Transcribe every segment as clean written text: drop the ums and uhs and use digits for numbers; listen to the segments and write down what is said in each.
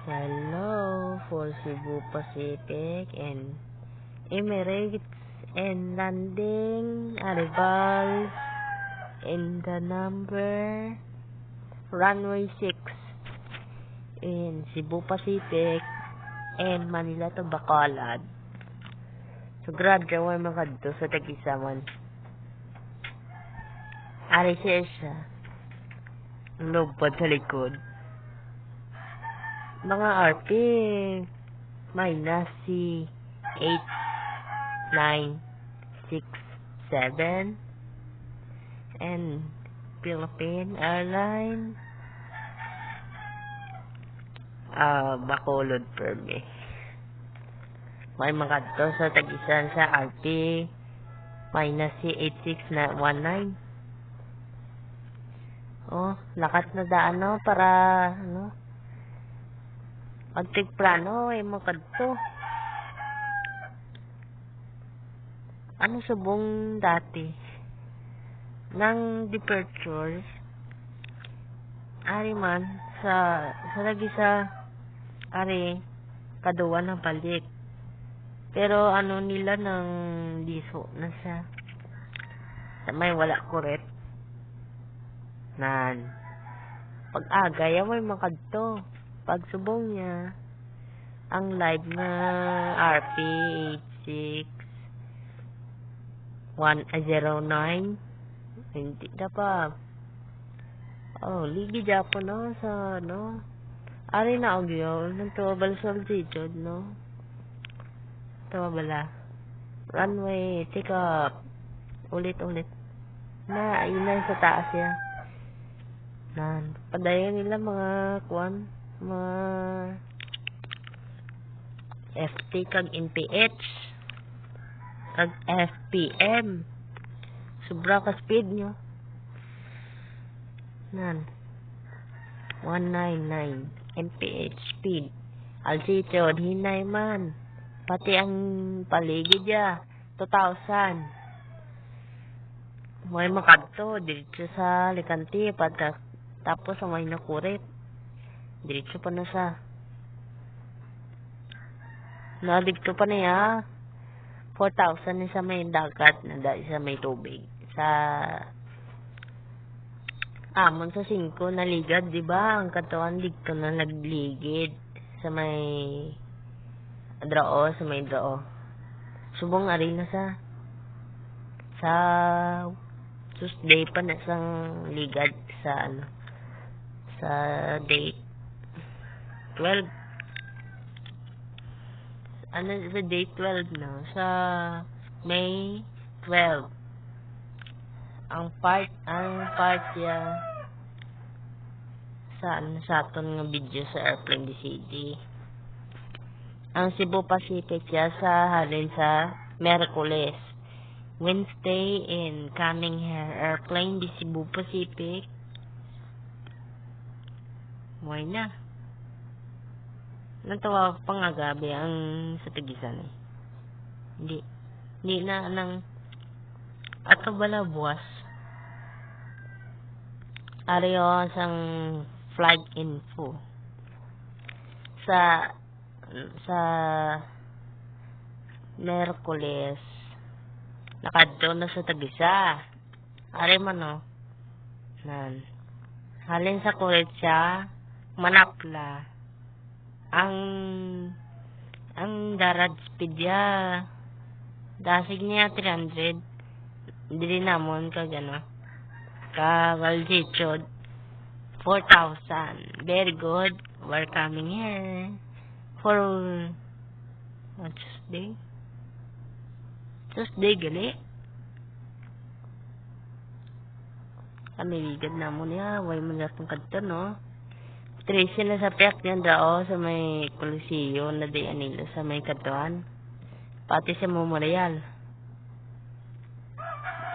Hello for Cebu Pacific and Emirates and landing arrivals in the number runway 6 in Cebu Pacific and Manila to Bacolod. So gradya way makadto sa Tagisaman. Ari siya lubad sa likod. Mga RP minus si 8, 9, 6, 7 and Philippine Airline Bacolod per me. May makadto sa Tagisan sa RP minus si 8619. Oh, lakat na daan no para ano magtig plano ay makadto. Ano subong dati ng departures ari man sa lagi sa ari kaduwa na balik. Pero ano nila ng liso na siya. May wala kuret. Nan. Pag-aga, may makadto. Pag subong niya, ang live na RP 86109 hindi na pa. Oh, ligi Japo no sa no. Ari na ogyo nang tuwabal sa altitude no. Tuwabala. Runway, take up. Ulit-ulit. Na, ayun sa taas ya. Nan, padayon nila mga kwan, mga FT kag NPH kag FPM. Sobra ka speed nyo. Nan, 199 NPH speed. Altitude, hinay man. Pati ang paligid ya, 2,000. May makadto, diretso sa Licanti, tapos sa may nakurit. Diretso pa na sa. Nadigto pa niya, 4,000 na sa may dagat, na sa may tubig. Sa amon sa 5 na ligad, di ba? Ang katawan dito na nagligid sa may drao, sa may drao. Subong ari na sa Tuesday pa na sang ligad sa ano sa date 12 ano sa date 12 no sa May 12 ang part ya sa ano sa aton nga video sa airplane DCD ang Cebu Pacific ya sa halin sa Miyerkules Wednesday in coming here airplane di Cebu Pacific. Why na? Natawa pa nga gabi ang sa Tagisan eh. Hindi na nang ato bala buwas. Ariyo sang flight info. Sa Miyerkules nakadto na sa Tagisa. Ari man no. Nan. Halin sa Kuretsa, Manapla. Ang darad speed ya. Dasig niya 300. Dili namon ka gano. Ka altitude 4,000. Very good. We're coming here for Tuesday. Tuesday gali. Kami ligad na mo niya. Way mo na itong kadto, no? Tracy na sa piyak niyan dao sa may Coliseo na diyan nila sa may katuan. Pati sa Memorial.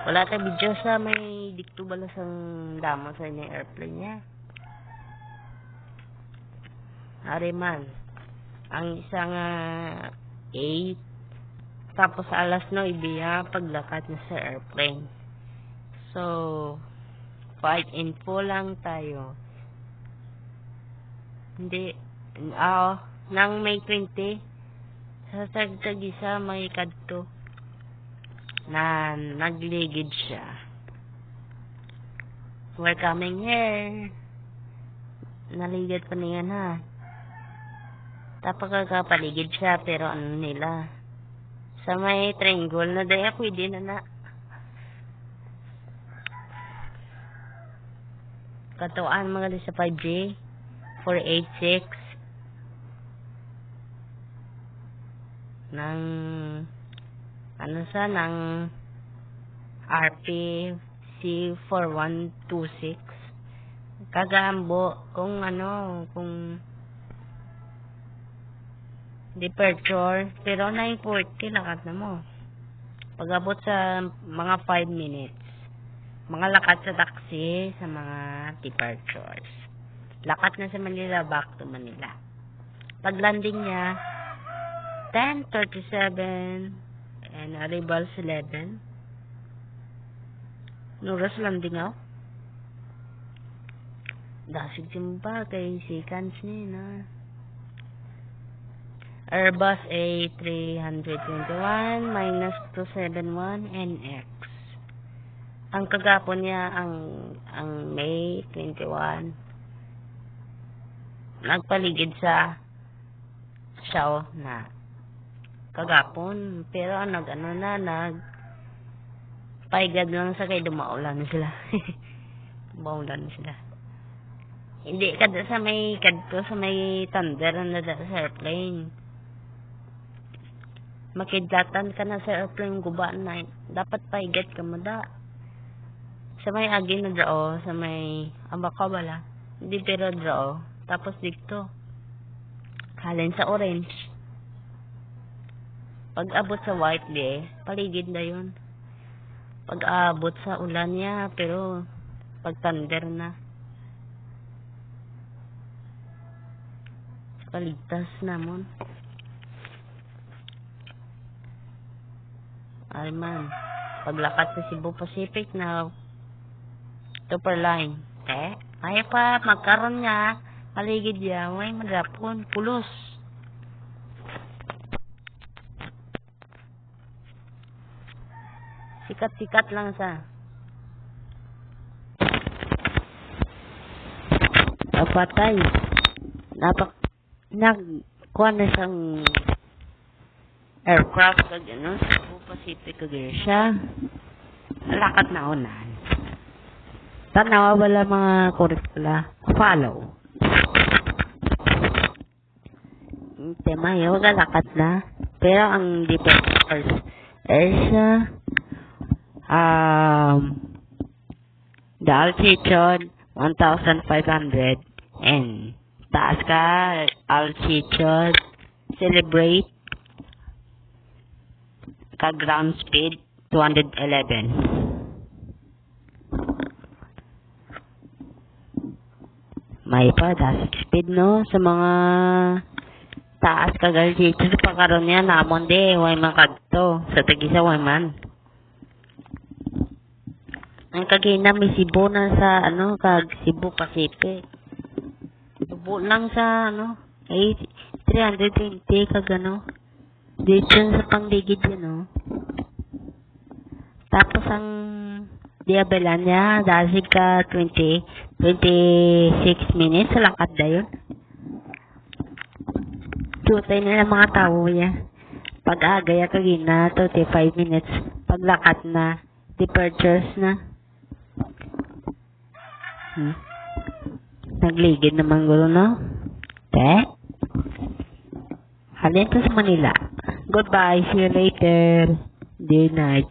Wala tayong video sa may dikto balas ang damo sa inyong airplane niya. Ari man. Ang isang 8 tapos alas 9 ya paglakat na sa airplane. So, flight info lang tayo. Hindi Nang May 20, sa tag-isa may kadto na nagligid siya. We're coming here. Naligid pa niyan ha. Tapos kakapaligid siya, pero ano nila, sa may triangle na daya pwede na katuan mga sa 5G 486 ng ng RPC 4126 kagambo kung departure, pero 9:40 lakat na mo. Pag-abot sa mga 5 minutes, mga lakat sa taxi sa mga departures. Lakat na sa Manila, back to Manila. Pag landing niya, 10:37 and arrivals 11. Nuras landing ako. Dasig simba kay seconds niya na. Airbus A321 minus 271 NX. Ang kagapon niya ang May 21 nagpaligid sa Siao na kagapon, pero paigad lang sa kay dumaulan sila. Dumaulan sila. Hindi kada sa may thunder na sa airplane. Makidlatan ka na sa airplane guba na dapat paigat ka mo da sa may agi na draw sa may ambaka bala hindi pero draw tapos dito halin sa orange pag abot sa white day paligid na yun pag abot sa ulan niya pero pag thunder na paligtas namon. Alman, paglakat sa Cebu Pacific na Super Line. Ay pa, magkaroon niya, paligid niya, may madrapon, pulos. Sikat-sikat lang sa. Napatay. Nagkuha na siyang aircraft kag Cebu Pacific kag siya lakat na unan tanawa wala mga kurikula follow tema yo lakat na pero ang departures siya the altitude 1,500 and taas ka altitude celebrate ground speed 211. May pa dapat speed no sa mga taas kagal dito sa pagkaroon niya namon de way makadto sa tagisa way man. Ang kagina may Cebu na sa kag Cebu Pacific. Tubo lang sa 320 kag dito sa pangligid yan tapos ang diabela niya dasig ka 26 minutes sa lakad na yun tutay nila mga tao niya pag-agaya kagina 35 minutes paglakad na departures na nagligid naman gulo halin to sa Manila. Goodbye. See you later. Good night.